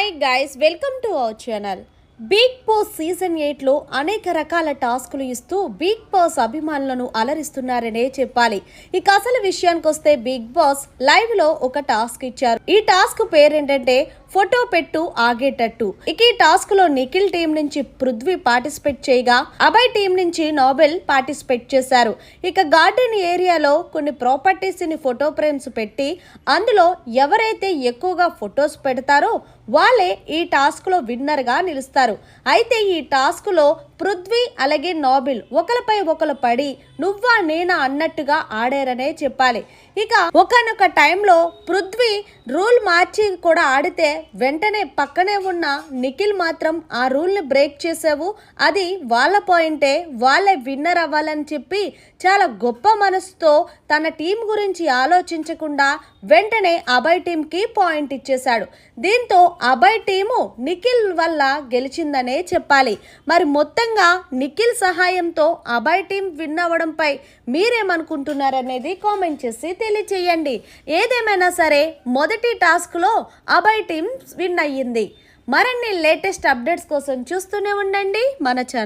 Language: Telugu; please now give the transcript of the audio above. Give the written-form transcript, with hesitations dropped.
Hi guys, welcome to our channel. Bigg Boss season 8లో అనేక రకాల టాస్కులు ఇస్తూ బిగ్ బాస్ అభిమానులను అలరిస్తున్నారనే చెప్పాలి. ఇక అసలు విషయానికి వస్తే బిగ్ బాస్ లైవ్ లో ఒక టాస్క్ ఇచ్చారు. ఈ టాస్క్ పేరేంటంటే ఫోటో పెట్టు ఆగేటట్టు. ఇక ఈ టాస్క్ లో నిఖిల్ టీం నుంచి పృథ్వీ పార్టిసిపేట్ చేయగా అభయ్ టీం నుంచి నోబెల్ పార్టిసిపేట్ చేశారు. ఇక గార్డెన్ ఏరియాలో కొన్ని ప్రాపర్టీస్ ని ఫోటో ఫ్రేమ్స్ పెట్టి అందులో ఎవరైతే ఎక్కువగా ఫొటోస్ పెడతారో వాళ్ళే ఈ టాస్క్ లో విన్నర్ గా నిలుస్తారు. అయితే ఈ టాస్క్ లో పృథ్వీ అలాగే నోబెల్ ఒకరిపై ఒకరు పడి నువ్వా నేనా అన్నట్టుగా ఆడారనే చెప్పాలి. ఇక ఒకనొక టైంలో పృథ్వీ రూల్ మార్చి కూడా ఆడితే వెంటనే పక్కనే ఉన్న నిఖిల్ మాత్రం ఆ రూల్ని బ్రేక్ చేసావు, అది వాళ్ళ పాయింటే, వాళ్ళే విన్నర్ అవ్వాలని చెప్పి చాలా గొప్ప మనసుతో తన టీం గురించి ఆలోచించకుండా వెంటనే అభయ్ టీంకి పాయింట్ ఇచ్చేశాడు. దీంతో అభయ్ టీము నిఖిల్ వల్ల గెలిచిందనే చెప్పాలి. మరి మొత్తంగా నిఖిల్ సహాయంతో అభయ్ టీం విన్ అవ్వడంపై మీరేమనుకుంటున్నారనేది కామెంట్ చేసి తెలియచేయండి. ఏదేమైనా సరే మొదటి టాస్క్లో అభయ్ టీం విన్ అయ్యింది. మరిన్ని లేటెస్ట్ అప్డేట్స్ కోసం చూస్తూనే ఉండండి మన ఛానల్.